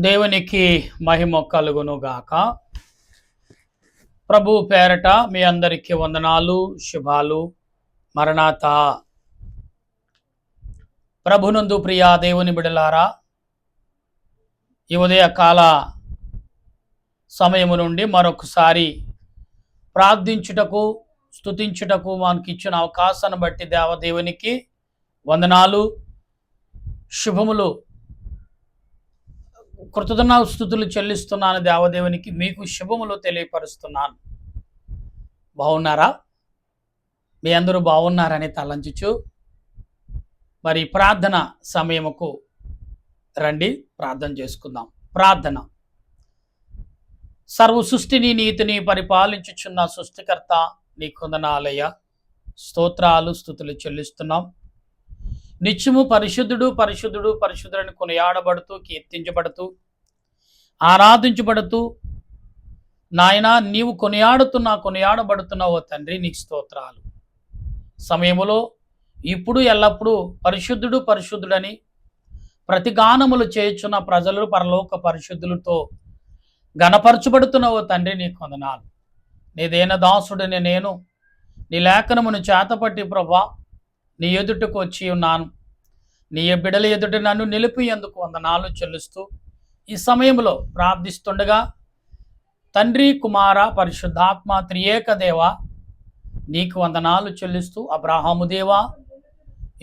దేవునికి మహిమ కలుగును గాక. ప్రభు పేరట మీ అందరికీ వందనాలు, శుభాలు. మరణాత. ప్రభునందు ప్రియా దేవుని బిడలారా, ఈ ఉదయకాల సమయము నుండి మరొకసారి ప్రార్థించుటకు, స్తుతించుటకు మనకి ఇచ్చిన అవకాశాన్ని బట్టి దేవునికి వందనాలు, శుభములు, కృతజ్ఞతాస్తుతులు చెల్లిస్తున్నాను. దేవదేవునికి మీకు శుభములు తెలియపరుస్తున్నాను. బాగున్నారా? మీ అందరూ బాగున్నారని తలంచుచు మరి ప్రార్థన సమయముకు రండి, ప్రార్థన చేసుకుందాం. ప్రార్థన. సర్వ సృష్టిని నీతిని పరిపాలించుచున్న సృష్టికర్త నీ కొందనాలయ స్తోత్రాలు, స్తుతులు చెల్లిస్తున్నాం. నిత్యము పరిశుద్ధుడు పరిశుద్ధుడు పరిశుద్ధుడని కొనియాడబడుతూ, కీర్తించబడుతూ, ఆరాధించబడుతూ, నాయన నీవు కొనియాడబడుతున్నావో తండ్రి, నీకు స్తోత్రాలు. సమయములో ఇప్పుడు ఎల్లప్పుడూ పరిశుద్ధుడు పరిశుద్ధుడని ప్రతిగానములు చేయుచున్న ప్రజలు పరలోక పరిశుద్ధులతో గణపరచబడుతున్నావో తండ్రి, నీకు వందనాలు. నీదైన దాసుడిని నేను నీ లేఖనమును చేతపట్టి ప్రభా నీ ఎదుటకు వచ్చి ఉన్నాను. నీ బిడల ఎదుట నన్ను నిలిపి ఎందుకు వందనాలు చెల్లిస్తూ ఈ సమయంలో ప్రార్థిస్తుండగా తండ్రి, కుమార, పరిశుద్ధాత్మ త్రియేక దేవ నీకు వందనాలు చెల్లిస్తూ అబ్రాహాము దేవా,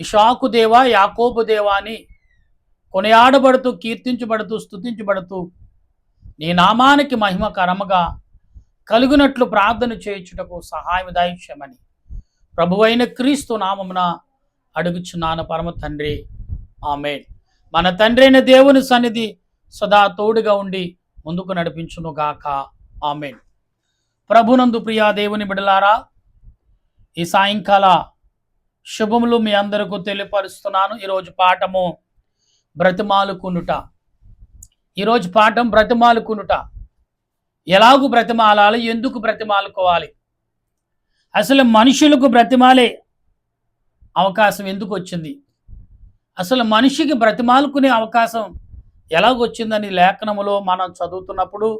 ఇషాకు దేవా, యాకోబు దేవా అని కొనియాడబడుతూ, కీర్తించబడుతూ, స్తుతించబడుతూ నీ నామానికి మహిమకరముగా కలుగునట్లు ప్రార్థన చేయుచుటకు సహాయం దయచేయమని ప్రభువైన క్రీస్తు నామమున అడుగుచున్నాను పరమ తండ్రి, ఆమేన్. మన తండ్రి అయిన దేవుని సన్నిధి సదా తోడుగా ఉండి ముందుకు నడిపించును గాక, ఆమేన్. ప్రభునందు ప్రియా దేవుని బిడలారా, ఈ సాయంకాల శుభములు మీ అందరికీ తెలియపరుస్తున్నాను. ఈరోజు పాఠము బ్రతిమాలుకునుట. ఈరోజు పాఠం బ్రతిమాలుకునుట. ఎలాగూ బ్రతిమాలాలి, ఎందుకు బ్రతిమాలుకోవాలి, అసలు మనుషులకు బ్రతిమాలే అవకాశం ఎందుకు వచ్చింది, అసలు మనిషికి బ్రతిమాలుకునే అవకాశం ఎలాగొచ్చిందని లేఖనములో మనం చదువుతున్నప్పుడు,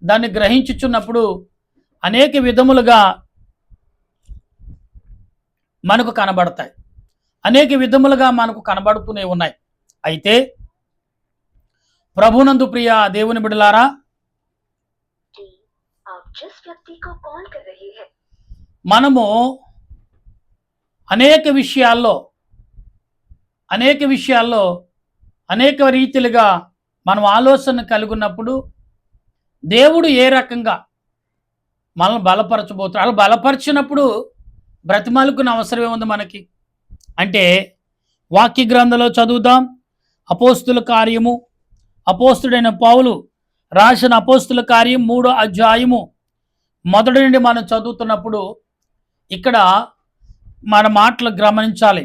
దాన్ని గ్రహించుచున్నప్పుడు అనేక విధములుగా మనకు కనబడతాయి, అనేక విధములుగా మనకు కనబడుతూనే ఉన్నాయి. అయితే ప్రభునందు ప్రియ దేవుని బిడలారా, మనము అనేక విషయాల్లో అనేక రీతిలుగా మనం ఆలోచన కలిగినప్పుడు దేవుడు ఏ రకంగా మనల్ని బలపరచబోతున్నాడు, అలా బలపరిచినప్పుడు బ్రతిమాలుకునే అవసరం ఏముంది మనకి అంటే, వాక్య గ్రంథంలో చదువుదాం. అపోస్తుల కార్యము, అపోస్తుడైన పౌలు రాసిన అపోస్తుల కార్యం 3వ అధ్యాయము మొదటి నుండి మనం చదువుతున్నప్పుడు ఇక్కడ మన మాటలు గమనించాలి.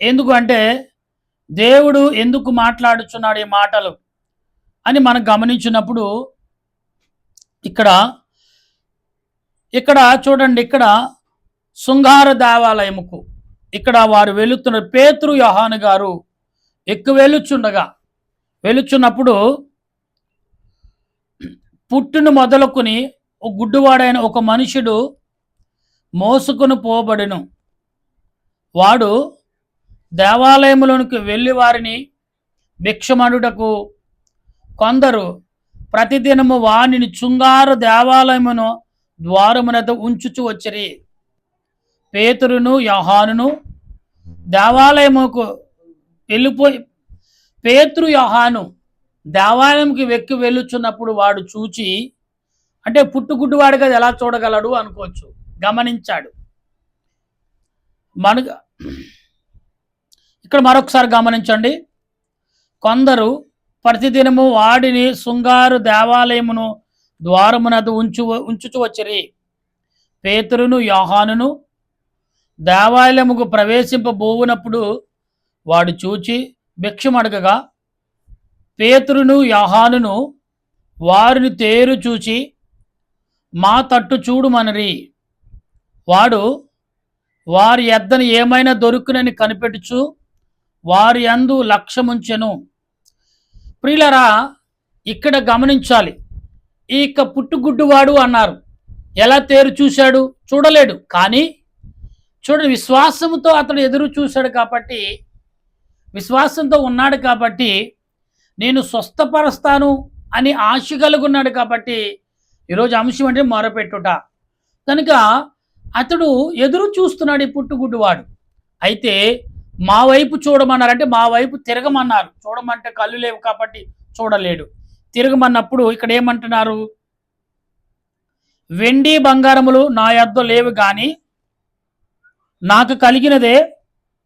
ఎందుకంటే దేవుడు ఎందుకు మాట్లాడుచున్నాడు ఈ మాటలు అని మనం గమనించినప్పుడు ఇక్కడ చూడండి, ఇక్కడ శృంగార దేవాలయముకు ఇక్కడ వారు వెళుతున్న పేతురు, యోహాను గారు వెళుచున్నప్పుడు పుట్టును మొదలుకొని ఒక గుడ్డివాడైన ఒక మనుషుడు మోసుకొని పోబడిను. వాడు దేవాలయములోనికి వెళ్ళి వారిని భిక్షమడుటకు కొందరు ప్రతిదినము వానిని శృంగార దేవాలయమును ద్వారమునద ఉంచుచు వచ్చిరి. పేతురును యోహానును దేవాలయముకు వెళ్ళిపోయి, పేతురు యోహాను దేవాలయంకి వెళ్ళుచున్నప్పుడు వాడు చూచి, అంటే పుట్టుగుడ్డివాడు కదా ఎలా చూడగలడు అనుకోవచ్చు, గమనించాడు. ఇక్కడ మరొకసారి గమనించండి. కొందరు ప్రతిదినము వాడిని శృంగారు దేవాలయమును ద్వారమునదు ఉంచుచు వచ్చిరి. పేతురును యోహానును దేవాలయముకు ప్రవేశింపబోవునప్పుడు వాడు చూచి భిక్షమడగగా, పేతురును యోహానును వారిని తేరు చూచి మా తట్టు చూడుమనరి. వాడు వారి ఎద్దను ఏమైనా దొరుకునని కనిపెట్టుచు వారి యందు లక్ష్యముంచెను. ప్రియులరా, ఇక్కడ గమనించాలి. ఇక పుట్టుగుడ్డువాడు అన్నారు. ఎలా తేరు చూశాడు? చూడలేడు. కానీ చూడండి, విశ్వాసంతో అతడు ఎదురు చూశాడు కాబట్టి, విశ్వాసంతో ఉన్నాడు కాబట్టి, నేను స్వస్థపరుస్తాను అని ఆశ కలుగున్నాడు కాబట్టి, ఈరోజు అంశం అంటే మొరపెట్టుట. కనుక అతడు ఎదురు చూస్తున్నాడు ఈ పుట్టుగుడ్డువాడు. అయితే మా వైపు చూడమన్నారంటే మా వైపు తిరగమన్నారు. చూడమంటే కళ్ళు లేవు కాబట్టి చూడలేడు. తిరగమన్నప్పుడు ఇక్కడ ఏమంటున్నారు? వెండి బంగారములు నా యొద్ద లేవు గాని నాకు కలిగినదే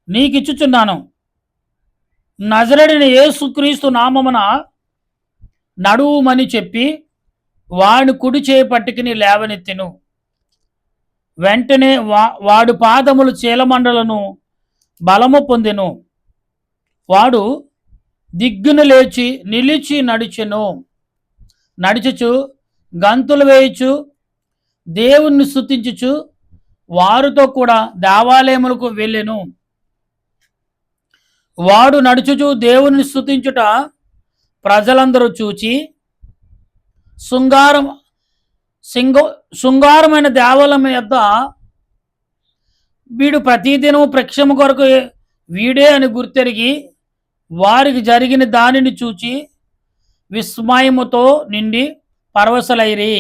నీకిచ్చుచున్నాను. నజరేయుడైన యేసుక్రీస్తు నామమున నడువుమని చెప్పి వాడు కుడి చేయి పట్టుకుని లేవనెత్తెను. వెంటనే వాడు పాదములు చీలమండలను బలము పొందెను. వాడు దిగ్గున లేచి నిలిచి నడుచుచు గంతులు వేయుచు దేవుణ్ణి స్తుతించుచు వారితో కూడా దేవాలయములకు వెళ్ళెను. వాడు నడుచుచు దేవుని స్తుతించుట ప్రజలందరూ చూచి శృంగారమైన దేవాలయం యొద్ద వీడు ప్రతిదినము ప్రక్షమ కొరకు వీడే అని గుర్తెరిగి వారికి జరిగిన దానిని చూచి విస్మయముతో నిండి పరవశులైరి.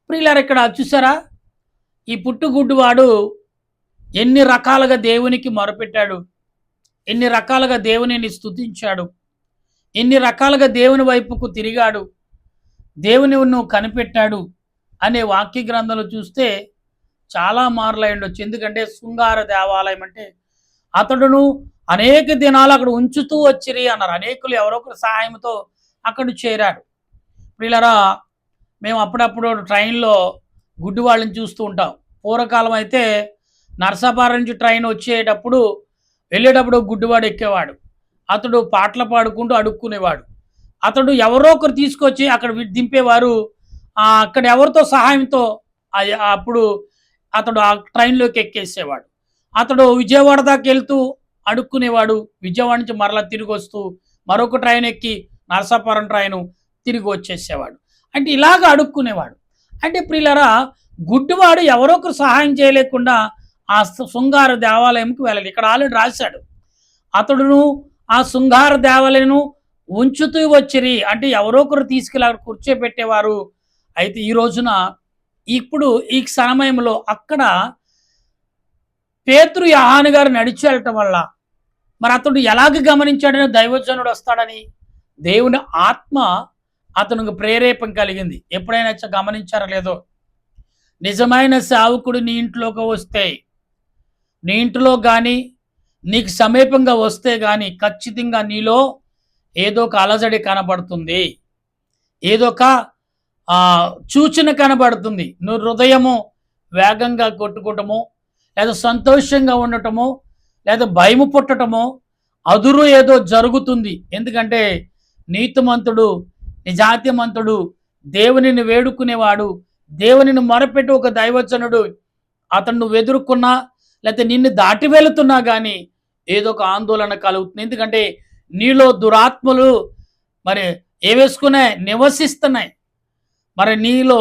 ప్రియులారా, ఇక్కడ చూసారా, ఈ పుట్టుగుడ్డువాడు ఎన్ని రకాలుగా దేవునికి మొరపెట్టాడు, ఎన్ని రకాలుగా దేవునిని స్తుతించాడు, ఎన్ని రకాలుగా దేవుని వైపుకు తిరిగాడు, దేవుని నువ్వు కనిపెట్టాడు అనే వాక్య గ్రంథంలో చూస్తే చాలా మార్లై ఉండొచ్చు. ఎందుకంటే శృంగార దేవాలయం అంటే అతడును అనేక దినాలు అక్కడ ఉంచుతూ వచ్చిరి అన్నారు. అనేకులు ఎవరొకరి సహాయంతో అక్కడ చేరాడు. ప్రియులారా, మేము అప్పుడప్పుడు ట్రైన్లో గుడ్డి వాళ్ళని చూస్తూ ఉంటాం. పూర్వకాలం అయితే నర్సాపురం నుంచి ట్రైన్ వచ్చేటప్పుడు వెళ్ళేటప్పుడు గుడ్డివాడు ఎక్కేవాడు. అతడు పాటలు పాడుకుంటూ అడుక్కునేవాడు. అతడు ఎవరో ఒకరు తీసుకొచ్చి అక్కడ దింపేవారు. అక్కడ ఎవరితో సహాయంతో అప్పుడు అతడు ఆ ట్రైన్లోకి ఎక్కేసేవాడు. అతడు విజయవాడ దాకా వెళ్తూ అడుక్కునేవాడు. విజయవాడ నుంచి మరలా తిరిగి వస్తూ మరొక ట్రైన్ ఎక్కి నరసాపురం ట్రైను తిరిగి వచ్చేసేవాడు. అంటే ఇలాగ అడుక్కునేవాడు. అంటే ప్రియులారా, గుడ్డివాడు ఎవరొకరు సహాయం చేయలేకుండా ఆ శృంగార దేవాలయంకి వెళ్ళాలి. ఇక్కడ ఆల్రెడీ రాశాడు, అతడును ఆ శృంగార దేవాలయను ఉంచుతూ వచ్చిరి. అంటే ఎవరో ఒకరు తీసుకెళ్ళి అక్కడ కూర్చోబెట్టేవారు. అయితే ఈ రోజున ఇప్పుడు ఈ సమయంలో అక్కడ పేతురు యోహాను గారు నడిచి వెళ్ళటం వల్ల మరి అతడు ఎలాగ గమనించాడని దైవజనుడు వస్తాడని దేవుని ఆత్మ అతనికి ప్రేరేపణ కలిగింది. ఎప్పుడైనా గమనించారో లేదో, నిజమైన సేవకుడు నీ ఇంట్లోకి వస్తే, నీ ఇంట్లో కానీ నీకు సమీపంగా వస్తే కానీ ఖచ్చితంగా నీలో ఏదో ఒక అలజడి కనబడుతుంది, ఏదో ఒక సూచన కనబడుతుంది. నువ్వు హృదయము వేగంగా కొట్టుకోవటము, లేదా సంతోషంగా ఉండటము, లేదా భయము పుట్టటము, అదురు ఏదో జరుగుతుంది. ఎందుకంటే నీతిమంతుడు, నిజాతిమంతుడు, దేవునిని వేడుకునేవాడు, దేవునిని మొరపెట్టి ఒక దైవజనుడు అతను నువ్వు ఎదుర్కొన్నా లేకపోతే నిన్ను దాటి వెళుతున్నా కానీ ఏదో ఒక ఆందోళన కలుగుతుంది. ఎందుకంటే నీలో దురాత్మలు మరి ఏ వేసుకున్నాయి, నివసిస్తున్నాయి, మరి నీలో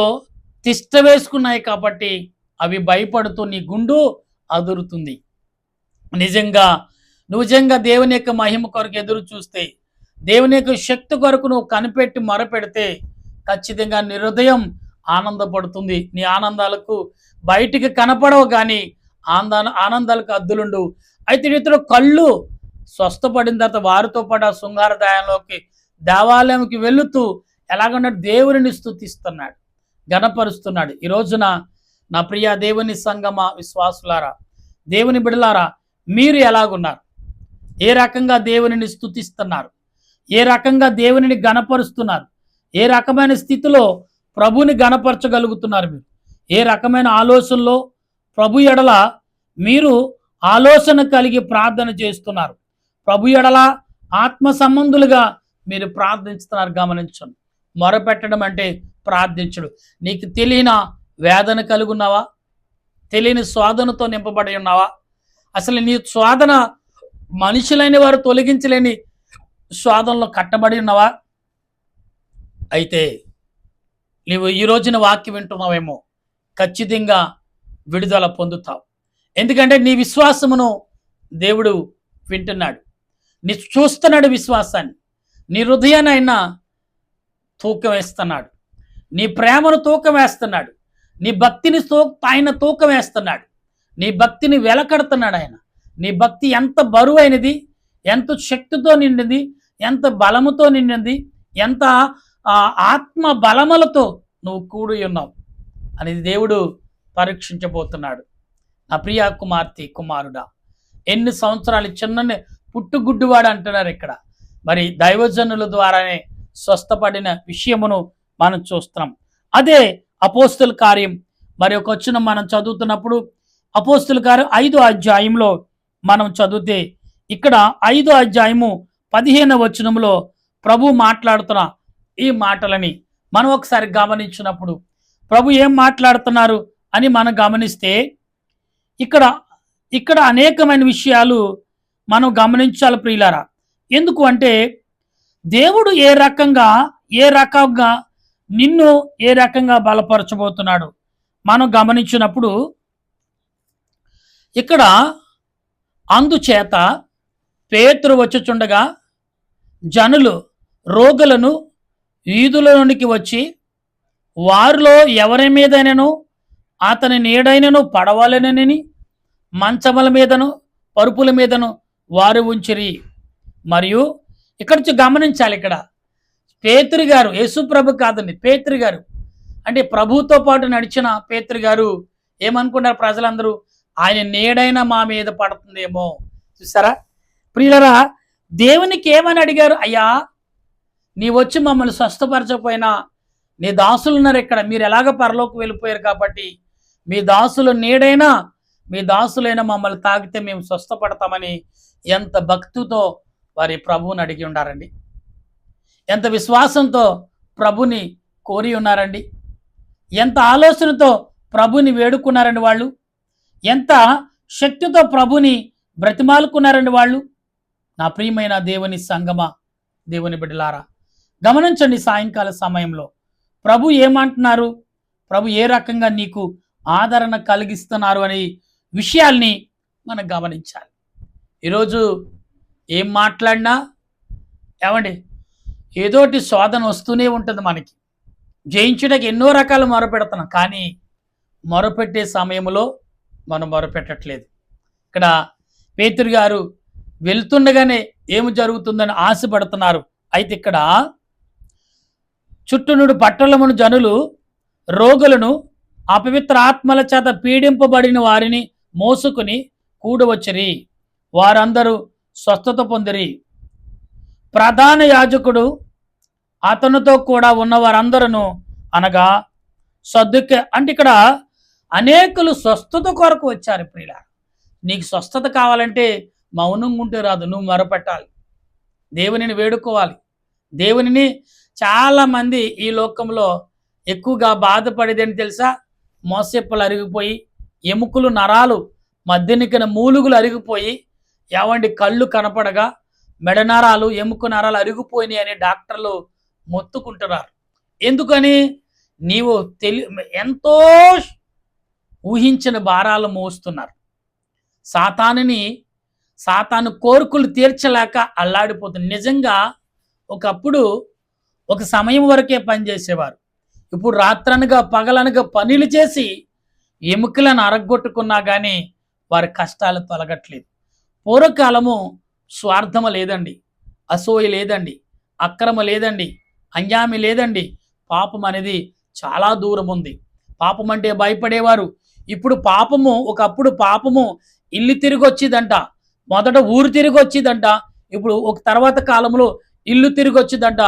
తిష్ట వేసుకున్నాయి. కాబట్టి అవి భయపడుతూ నీ గుండు అదురుతుంది. నిజంగా దేవుని యొక్క మహిమ కొరకు ఎదురు చూస్తే, దేవుని యొక్క శక్తి కొరకు నువ్వు కనిపెట్టి మొరపెడితే ఖచ్చితంగా నీ హృదయం ఆనందపడుతుంది. నీ ఆనందాలకు బయటికి కనపడవు కానీ ఆనందాలకు అద్దులుండు. అయితే ఇతడు కళ్ళు స్వస్థపడిన తర్వాత వారితో పాటు ఆ శృంగార దేవాలయంకి వెళుతూ ఎలాగన్నాడు, దేవుని స్తుతిస్తున్నాడు, గణపరుస్తున్నాడు. ఈ రోజున నా ప్రియ దేవుని సంగమ విశ్వాసులారా, దేవుని బిడలారా, మీరు ఎలాగున్నారు? ఏ రకంగా దేవునిని స్తుతిస్తున్నారు? ఏ రకంగా దేవునిని గణపరుస్తున్నారు? ఏ రకమైన స్థితిలో ప్రభుని గణపరచగలుగుతున్నారు? మీరు ఏ రకమైన ఆలోచనలో ప్రభు ఎడల మీరు ఆలోచన కలిగి ప్రార్థన చేస్తున్నారు? ప్రభు ఎడల ఆత్మ సంబంధులుగా మీరు ప్రార్థిస్తున్నారు. గమనించండి. మొరపెట్టడం అంటే ప్రార్థించడు. నీకు తెలియని వేదన కలిగి ఉన్నావా? తెలియని శోధనతో నింపబడి ఉన్నావా? అసలు నీ శోధన మనుషులైన వారు తొలగించలేని శోధనలో కట్టబడి ఉన్నావా? అయితే నీవు ఈ రోజున వాక్యం వింటున్నావేమో, ఖచ్చితంగా విడుదల పొందుతావు. ఎందుకంటే నీ విశ్వాసమును దేవుడు వింటున్నాడు, నీ చూస్తున్నాడు విశ్వాసాన్ని, నీ హృదయాన్ని ఆయన తూకం వేస్తున్నాడు, నీ ప్రేమను తూకం వేస్తున్నాడు, నీ భక్తిని ఆయన తూకం వేస్తున్నాడు, నీ భక్తిని వెలకడుతున్నాడు ఆయన. నీ భక్తి ఎంత బరువైనది, ఎంత శక్తితో నిండింది, ఎంత బలముతో నిండింది, ఎంత ఆత్మ బలములతో నువ్వు కూడి ఉన్నావు అనేది దేవుడు పరీక్షించబోతున్నాడు. నా ప్రియ కుమార్తె కుమారుడా, ఎన్ని సంవత్సరాలు చిన్న పుట్టుగుడ్డువాడు అంటున్నారు ఇక్కడ. మరి దైవజనుల ద్వారానే స్వస్థపడిన విషయమును మనం చూస్తున్నాం. అదే అపోస్తుల కార్యం మరి ఒక వచ్చిన మనం చదువుతున్నప్పుడు అపోస్తుల కార్యం 5వ అధ్యాయంలో మనం చదివితే ఇక్కడ 5వ అధ్యాయము 15వ వచనంలో ప్రభు మాట్లాడుతున్న ఈ మాటలని మనం ఒకసారి గమనించినప్పుడు ప్రభు ఏం మాట్లాడుతున్నారు అని మనం గమనిస్తే ఇక్కడ అనేకమైన విషయాలు మనం గమనించాలి ప్రియులారా. ఎందుకు అంటే దేవుడు ఏ రకంగా నిన్ను ఏ రకంగా బలపరచబోతున్నాడు మనం గమనించినప్పుడు ఇక్కడ అందుచేత పేతురు వచ్చుచుండగా జనులు రోగులను వీధులలోనికి వచ్చి వారిలో ఎవరి మీదైనను అతని నీడైనను పడవలనని మంచముల మీదను పరుపుల మీదను వారు ఉంచిరి. మరియు ఇక్కడ నుంచి గమనించాలి, ఇక్కడ పేతురు గారు, యేసుప్రభు కాదండి, పేతురు గారు అంటే ప్రభుతో పాటు నడిచిన పేతురు గారు ఏమనుకున్నారు ప్రజలందరూ, ఆయన నీడైనా మా మీద పడుతుందేమో. చూసారా ప్రియులరా, దేవునికి ఏమని అడిగారు, అయ్యా నీ వచ్చి మమ్మల్ని స్వస్థపరచకపోయినా నీ దాసులు ఉన్నారు ఇక్కడ, మీరు ఎలాగ పరలోకి వెళ్ళిపోయారు కాబట్టి మీ దాసులు నీడైనా మీ దాసులైనా మమ్మల్ని తాకితే మేము స్వస్థపడతామని ఎంత భక్తితో వారి ప్రభువుని అడిగి ఉన్నారండి, ఎంత విశ్వాసంతో ప్రభుని కోరి ఉన్నారండి, ఎంత ఆలోచనతో ప్రభుని వేడుకున్నారండి వాళ్ళు, ఎంత శక్తితో ప్రభుని బ్రతిమాలుకున్నారండి వాళ్ళు. నా ప్రియమైన దేవుని సంగమా, దేవుని బిడ్డలారా, గమనించండి సాయంకాల సమయంలో ప్రభు ఏమంటున్నారు, ప్రభు ఏ రకంగా నీకు ఆదరణ కలిగిస్తున్నారు అనే విషయాల్ని మనం గమనించాలి. ఈరోజు ఏం మాట్లాడినా ఏమండి ఏదోటి శోధన వస్తూనే ఉంటుంది మనకి, జయించడానికి ఎన్నో రకాలు మొరపెడుతున్నాం, కానీ మొరపెట్టే సమయంలో మనం మొరపెట్టట్లేదు. ఇక్కడ పేతురు గారు వెళ్తుండగానే ఏమి జరుగుతుందని ఆశపడుతున్నారు. అయితే ఇక్కడ చుట్టూనుడు పట్టణమును జనులు రోగులను అపవిత్ర ఆత్మల చేత పీడింపబడిన వారిని మోసుకుని కూడవచ్చిరి, వారందరూ స్వస్థత పొందిరి. ప్రధాన యాజకుడు అతనితో కూడా ఉన్న వారందరూ అనగా సద్దుకే, అంటే ఇక్కడ అనేకులు స్వస్థత కొరకు వచ్చారు. ప్రియుల, నీకు స్వస్థత కావాలంటే మౌనంగా ఉంటే రాదు, నువ్వు మొరపెట్టాలి, దేవునిని వేడుకోవాలి. దేవునిని చాలామంది ఈ లోకంలో ఎక్కువగా బాధపడేదని తెలుసా, మోసెప్పలు అరిగిపోయి ఎముకలు నరాలు మధ్యనికిన మూలుగులు అరిగిపోయి ఏవండి కళ్ళు కనపడగా మెడనరాలు ఎముక నరాలు అరిగిపోయినాయి అని డాక్టర్లు మొత్తుకుంటున్నారు. ఎందుకని, నీవు ఎంతో ఊహించిన భారాలు మోస్తున్నారు. సాతాను కోరికలు తీర్చలేక అల్లాడిపోతుంది. నిజంగా ఒకప్పుడు ఒక సమయం వరకే పనిచేసేవారు, ఇప్పుడు రాత్రనగా పగలనగా పనులు చేసి ఎముకలను అరగొట్టుకున్నా కానీ వారి కష్టాలు తొలగట్లేదు. పూర్వకాలము స్వార్థము లేదండి, అసూయ లేదండి, అక్రమ లేదండి, అన్యామి లేదండి, పాపం అనేది చాలా దూరం ఉంది. పాపం అంటే భయపడేవారు. ఇప్పుడు పాపము, ఒకప్పుడు పాపము ఇల్లు తిరిగి వచ్చిందంట, మొదట ఊరు తిరిగి వచ్చిందంట, ఇప్పుడు ఒక తర్వాత కాలంలో ఇల్లు తిరిగి వచ్చిందంట,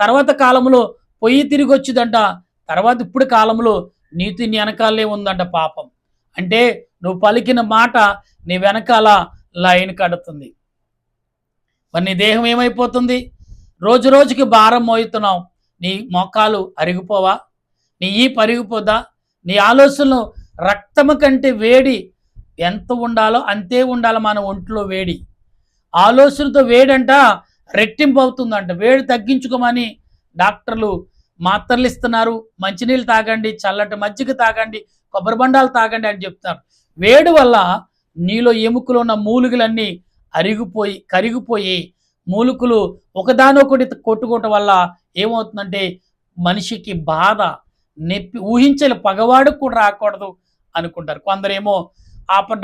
తర్వాత కాలంలో పొయ్యి తిరిగి వచ్చిందంట, తర్వాత ఇప్పుడు కాలంలో నీతి నీ వెనకాలే ఉందంట పాపం. అంటే నువ్వు పలికిన మాట నీ వెనకాల లైన్ కడుతుంది. మరి నీ దేహం ఏమైపోతుంది, రోజు రోజుకి భారం మోయుతున్నావు. నీ మోకాలు అరిగిపోవా, నీ ఈపు అరిగిపోదా, నీ ఆలోచనలు రక్తము కంటే వేడి ఎంత ఉండాలో అంతే ఉండాలి మన ఒంట్లో వేడి. ఆలోచనతో వేడంట రెట్టింపు అవుతుందంట. వేడి తగ్గించుకోమని డాక్టర్లు మాత్రలు ఇస్తున్నారు, మంచినీళ్ళు తాగండి, చల్లటి మజ్జిగ తాగండి, కొబ్బరి బండాలు తాగండి అని చెప్తున్నారు. వేడి వల్ల నీలో ఎముకలో ఉన్న మూలుగులన్నీ కరిగిపోయి మూలుకలు ఒకదానొకటి కొట్టుకోవటం వల్ల ఏమవుతుందంటే మనిషికి బాధ, నొప్పి, ఊహించని పగవాడికి కూడా రాకూడదు అనుకుంటారు. కొందరేమో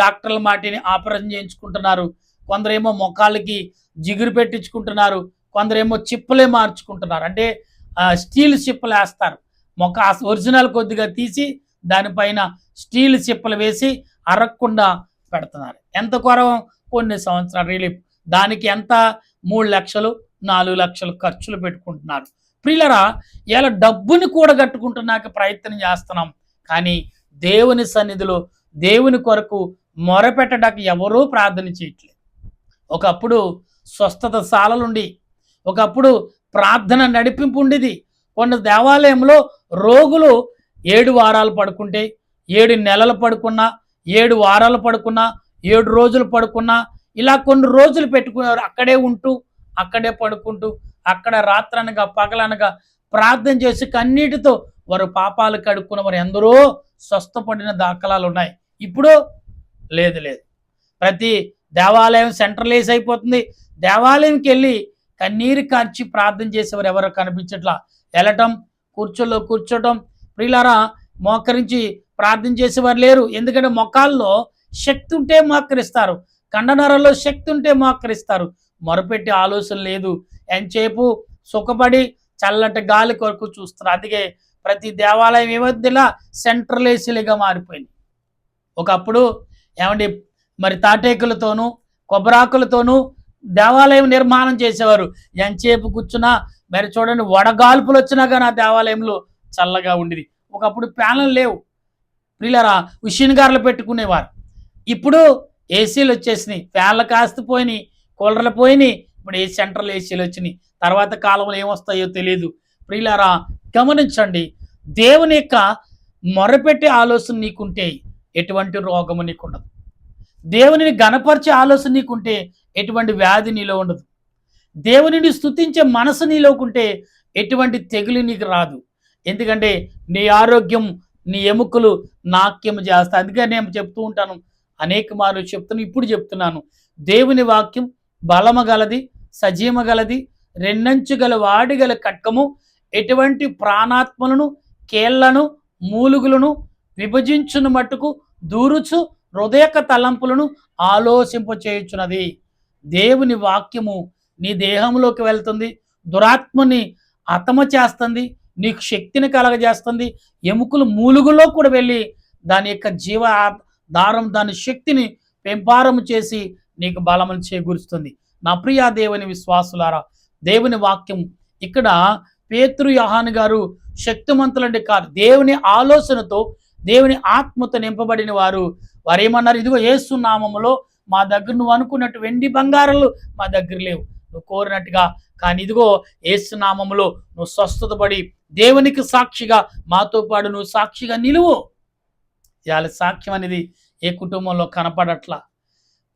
డాక్టర్ల మాటిని ఆపరేషన్ చేయించుకుంటున్నారు, కొందరేమో మొఖాలకి జిగురు పెట్టించుకుంటున్నారు, కొందరేమో చిప్పలే మార్చుకుంటున్నారు. అంటే స్టీల్ చిప్పలు వేస్తారు, ఒరిజినల్ కొద్దిగా తీసి దానిపైన స్టీల్ చిప్పలు వేసి అరగకుండా పెడుతున్నారు. ఎంత కొరవం? కొన్ని సంవత్సరాలు రిలీఫ్. దానికి ఎంత? 3 లక్షలు 4 లక్షలు ఖర్చులు పెట్టుకుంటున్నారు. ప్రియులరా, ఇలా డబ్బుని కూడగట్టుకుంటున్నాక ప్రయత్నం చేస్తున్నాం, కానీ దేవుని సన్నిధిలో దేవుని కొరకు మొరపెట్టడానికి ఎవరూ ప్రార్థన చేయట్లేదు. ఒకప్పుడు స్వస్థత శాలలుండి, ఒకప్పుడు ప్రార్థన నడిపింపు ఉండేది. కొన్ని దేవాలయంలో రోగులు 7 వారాలు పడుకుంటే, 7 నెలలు పడుకున్నా, 7 వారాలు పడుకున్నా, 7 రోజులు పడుకున్నా, ఇలా కొన్ని రోజులు పెట్టుకున్నారు. అక్కడే ఉంటూ, అక్కడే పడుకుంటూ, అక్కడ రాత్రనగా పగలనగా ప్రార్థన చేసి కన్నీటితో వారు పాపాలు కడుక్కున్న వారు ఎందరో స్వస్థపడిన దాఖలాలు ఉన్నాయి. ఇప్పుడు లేదు. ప్రతి దేవాలయం సెంట్రలైజ్ అయిపోతుంది. దేవాలయంకి వెళ్ళి కన్నీరు కార్చి ప్రార్థన చేసేవారు ఎవరో కనిపించట్లా. వెళ్ళటం, కూర్చోటం, ప్రియులారా, మోకరించి ప్రార్థన చేసేవారు లేరు. ఎందుకంటే మొఖాల్లో శక్తి ఉంటే మోకరిస్తారు, కండనరల్లో శక్తి ఉంటే మోకరిస్తారు. మొరపెట్టి ఆలోచన లేదు. ఎంతసేపు సుఖపడి చల్లటి గాలి కొరకు చూస్తారు. అందుకే ప్రతి దేవాలయం ఏమవుతుందిలా సెంట్రలైజ్గా మారిపోయింది. ఒకప్పుడు ఏమండి మరి తాటేకులతోనూ కొబ్బరాకులతోనూ దేవాలయం నిర్మాణం చేసేవారు. ఎంతసేపు కూర్చున్నా మరి చూడండి, వడగాల్పులు వచ్చినా కానీ ఆ దేవాలయంలో చల్లగా ఉండేది. ఒకప్పుడు ఫ్యాన్లు లేవు, ప్రియులారా, ఉషిన్గార్లు పెట్టుకునేవారు. ఇప్పుడు ఏసీలు వచ్చేసినాయి, ఫ్యాన్లు కాస్త పోయినాయి, కూలర్లు పోయినాయి, ఇప్పుడు సెంట్రల్ ఏసీలు వచ్చినాయి. తర్వాత కాలంలో ఏమొస్తాయో తెలియదు. ప్రియులారా, గమనించండి, దేవుని యొక్క మొరపెట్టే ఆలోచన నీకుంటే ఎటువంటి రోగము నీకుండదు. దేవునిని గణపరిచే ఆలోచన నీకుంటే ఎటువంటి వ్యాధి నీలో ఉండదు. దేవునిని స్తుతించే మనసు నీలోకుంటే ఎటువంటి తెగులు నీకు రాదు. ఎందుకంటే నీ ఆరోగ్యం, నీ ఎముకలు నాట్యం చేస్తాయి. అందుకే నేను చెప్తూ ఉంటాను, అనేక మార్లు చెప్తున్నాను, ఇప్పుడు చెప్తున్నాను. దేవుని వాక్యం బలము గలది, సజీమ గలది, రెండంచు గల వాడి గల ఖడ్గము, ఎటువంటి ప్రాణాత్మలను, కేళ్లను, మూలుగులను విభజించును మట్టుకు దూరుచు హృదయక తలంపులను ఆలోచింపచేయుచున్నది. దేవుని వాక్యము నీ దేహంలోకి వెళ్తుంది, దురాత్మని హతమ చేస్తుంది, నీకు శక్తిని కలగజేస్తుంది. ఎముకలు మూలుగులో కూడా వెళ్ళి దాని యొక్క జీవ దారం, దాని శక్తిని పెంపారము చేసి నీకు బలమును చేకూరుస్తుంది. నా ప్రియా దేవుని విశ్వాసులారా, దేవుని వాక్యం ఇక్కడ పేతురు, యోహాను గారు శక్తిమంతులంటే కాదు, దేవుని ఆలోచనతో, దేవుని ఆత్మతో నింపబడిన వారు ఏమన్నారు? ఇదిగో యేసు నామములో మా దగ్గర నువ్వు అనుకున్నట్టు వెండి బంగారాలు మా దగ్గర లేవు, నువ్వు కోరినట్టుగా, కానీ ఇదిగో యేసు నామములో నువ్వు స్వస్థత పడి దేవునికి సాక్షిగా మాతో పాటు నువ్వు సాక్షిగా నిలువు. ఇవాళ సాక్ష్యం అనేది ఏ కుటుంబంలో కనపడట్లా.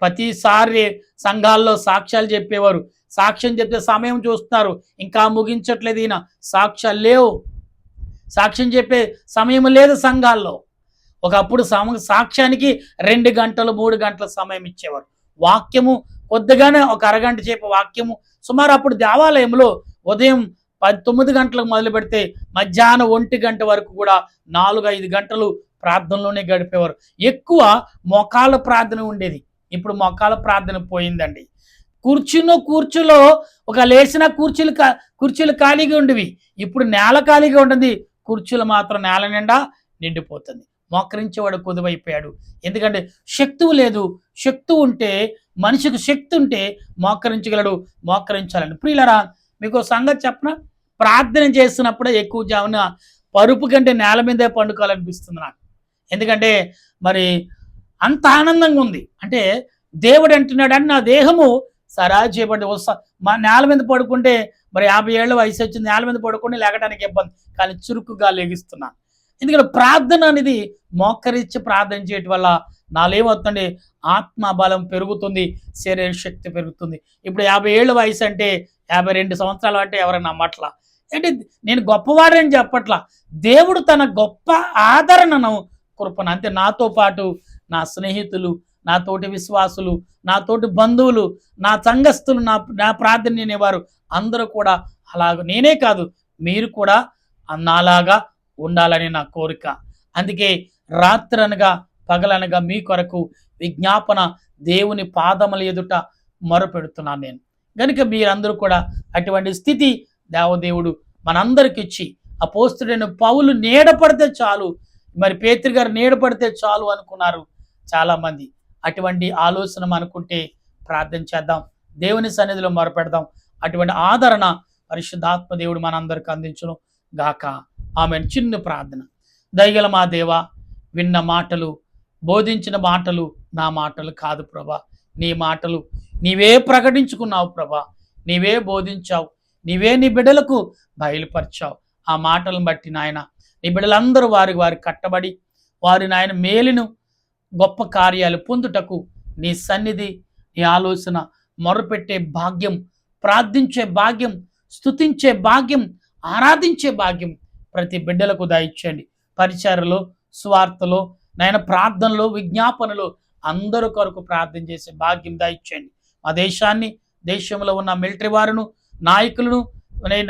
ప్రతిసారి సంఘాల్లో సాక్ష్యాలు చెప్పేవారు, సాక్ష్యం చెప్తే సమయం చూస్తున్నారు, ఇంకా ముగించట్లేదు ఈయన, సాక్ష్యాలు లేవు, సాక్ష్యం చెప్పే సమయం లేదు సంఘాల్లో. ఒకప్పుడు సాక్ష్యానికి 2 గంటలు 3 గంటల సమయం ఇచ్చేవారు. వాక్యము కొద్దిగానే ఒక అరగంట సేపు వాక్యము. సుమారు అప్పుడు దేవాలయంలో ఉదయం 9 గంటలకు మొదలు పెడితే మధ్యాహ్నం 1 గంట వరకు కూడా 4-5 గంటలు ప్రార్థనలోనే గడిపేవారు. ఎక్కువ మోకాళ్ళ ప్రార్థన ఉండేది. ఇప్పుడు మోకాళ్ళ ప్రార్థన పోయిందండి. కూర్చులో ఒక లేచిన కుర్చీలు ఖాళీగా ఉండేవి, ఇప్పుడు నేల ఖాళీగా ఉంటుంది, కుర్చీలు మాత్రం నేల నిండా నిండిపోతుంది. మోకరించేవాడు కొదువైపోయాడు. ఎందుకంటే శక్తి లేదు. శక్తి ఉంటే, మనిషికి శక్తి ఉంటే మోకరించగలడు, మోకరించాలండి. ప్రియులరా, మీకు సంగతి చెప్పన, ప్రార్థన చేస్తున్నప్పుడే ఎక్కువ జామున పరుపు కంటే నేల మీదే పండుకోవాలనిపిస్తుంది నాకు. ఎందుకంటే మరి అంత ఆనందంగా ఉంది. అంటే దేవుడు అంటున్నాడు, అని నా దేహము సరాజు చేయబడి మా నేల మీద పడుకుంటే మరి 50 ఏళ్ళ వయసు వచ్చింది, నేల మీద పడుకుంటే లేకడానికి ఇబ్బంది, కానీ చురుకుగా లెగిస్తున్నాను. ఎందుకంటే ప్రార్థన అనేది మోకరించి ప్రార్థన చేయటం వల్ల నాలో ఏమవుతుంది? ఆత్మబలం పెరుగుతుంది, శరీర శక్తి పెరుగుతుంది. ఇప్పుడు 50 ఏళ్ళ వయసు అంటే 52 సంవత్సరాలు అంటే ఎవరైనా నమ్మట్లా. ఏంటి, నేను గొప్పవాడని చెప్పట్లా. దేవుడు తన గొప్ప ఆదరణను, కృపను, అంటే నాతో పాటు నా స్నేహితులు, నా తోటి విశ్వాసులు, నా తోటి బంధువులు, నా సంఘస్థులు, నా నా ప్రార్థన వినేవారు అందరూ కూడా అలాగ, నేనే కాదు మీరు కూడా నాలాగా ఉండాలని నా కోరిక. అందుకే రాత్రనగా పగలనగా మీ కొరకు విజ్ఞాపన దేవుని పాదముల ఎదుట మొరపెడుతున్నాను నేను. కనుక మీరందరూ కూడా అటువంటి స్థితి దేవదేవుడు మనందరికి ఇచ్చి, అపోస్తుడైన పౌలు నీడపడితే చాలు, మరి పేతురు గారు నీడపడితే చాలు అనుకున్నారు చాలామంది. అటువంటి ఆలోచన అనుకుంటే ప్రార్థన చేద్దాం, దేవుని సన్నిధిలో మొరపెడదాం. అటువంటి ఆదరణ పరిశుద్ధాత్మ దేవుడు మనందరికి అందించును గాక. ఆమె చిన్న ప్రార్థన. దయగల మా దేవ, విన్న మాటలు, బోధించిన మాటలు నా మాటలు కాదు ప్రభా, నీ మాటలు నీవే ప్రకటించుకున్నావు ప్రభా, నీవే బోధించావు, నీవే నీ బిడ్డలకు బయలుపరిచావు. ఆ మాటలను బట్టి నాయన నీ బిడ్డలందరూ వారి కట్టబడి వారి నాయన మేలును గొప్ప కార్యాలు పొందుటకు నీ సన్నిధి, నీ ఆలోచన, మొరపెట్టే భాగ్యం, ప్రార్థించే భాగ్యం, స్తుతించే భాగ్యం, ఆరాధించే భాగ్యం ప్రతి బిడ్డలకు దయచేయండి. పరిచర్యలో, స్వార్థలో, నాయన ప్రార్థనలో, విజ్ఞాపనలో అందరూ కొరకు ప్రార్థన చేసే భాగ్యం దయచేయండి. మా దేశాన్ని, దేశంలో ఉన్న మిలిటరీ వారును, నాయకులను,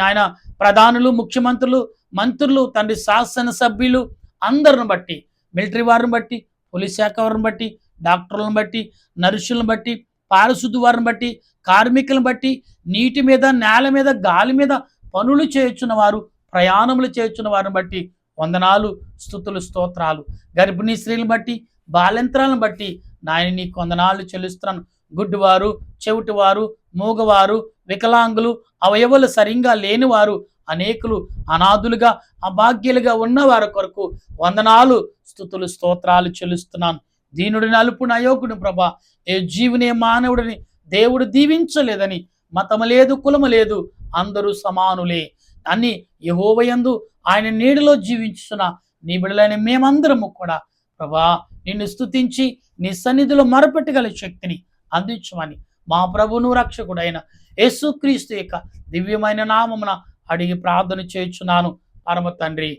నాయన ప్రధానులు, ముఖ్యమంత్రులు, మంత్రులు, తండ్రి శాసనసభ్యులు అందరిని బట్టి, మిలిటరీ వారిని బట్టి, పోలీస్ శాఖ వారిని బట్టి, డాక్టర్లను బట్టి, నర్సులను బట్టి, పారిశుద్ధ వారిని బట్టి, కార్మికులను బట్టి, నీటి మీద, నేల మీద, గాలి మీద పనులు చేయుచున్న వారు, ప్రయాణములు చేయుచున్న వారిని బట్టి వందనాలు, స్తుతులు, స్తోత్రాలు. గర్భిణీ స్త్రీలను బట్టి, బాలయంత్రాలను బట్టి నాయన నీకు వందనాలు చెల్లిస్తున్నాను. గుడ్డివారు, చెవిటివారు, మూగవారు, వికలాంగులు, అవయవులు సరిగ్గా లేనివారు, అనేకులు అనాథులుగా, అభాగ్యులుగా ఉన్నవారి కొరకు వందనాలు, స్తుతులు, స్తోత్రాలు చెల్లిస్తున్నాను. దీనుడిని, అల్పుని, అయోగ్యుని ప్రభా, ఏ జీవుని, మానవుడిని దేవుడు దీవించలేదని, మతము లేదు, కులము లేదు, అందరూ సమానులే అని యెహోవాయందు ఆయన నీడలో జీవించుతున్న నీ బిడ్డలైన మేమందరము కూడా ప్రభా నిన్ను స్తుతించి నీ సన్నిధిలో మొరపెట్టగల శక్తిని అందించమని మా ప్రభువును రక్షకుడైన యేసుక్రీస్తు యొక్క దివ్యమైన నామమున అడిగి ప్రార్థన చేయుచున్నాను పరమ తండ్రి,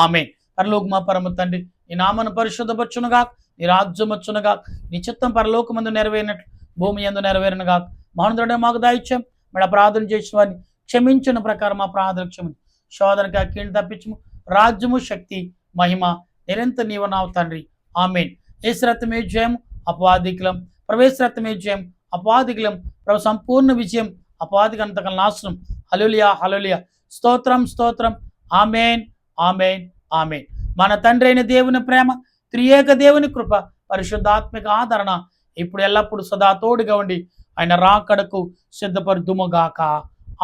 ఆమేన్. పరలోక మా పరమ తండ్రి, నీ నామను పరిశుద్ధపరచునుగా, నీ రాజ్యం వచ్చునుగా, నీ చిత్తం పరలోకమందు నెరవేరినట్లు భూమి యందు నెరవేరునుగా. మౌనదుడే మాకు దయచేయం, మన ప్రార్థన చేసిన వారిని క్షమించిన ప్రకారం మా ప్రార్థన క్షమించు, శోధనకి అక్కడిని తప్పించము. రాజ్యము, శక్తి, మహిమ నిరంతరం నీవు నావు తండ్రి, ఆమేన్. యేసురక్తమే జయం, అపవాదికులం ప్రవేశరక్తమే జయం, అపవాదికులం ప్రభు సంపూర్ణ విజయం, అపవాదికి అంతకం నాశనం. హల్లెలూయా, హల్లెలూయా, స్తోత్రం, స్తోత్రం. ఆమేన్, ఆమేన్, ఆమేన్. మన తండ్రి అయిన దేవుని ప్రేమ, త్రియేక దేవుని కృప, పరిశుద్ధాత్మిక ఆదరణ ఇప్పుడు ఎల్లప్పుడు సదా తోడుగా ఉండి ఆయన రాకడకు సిద్ధపరుదుముగాక.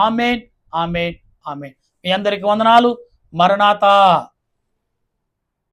ఆమేన్, ఆమేన్, ఆమేన్. మీ అందరికి వందనాలు. మరణాతా.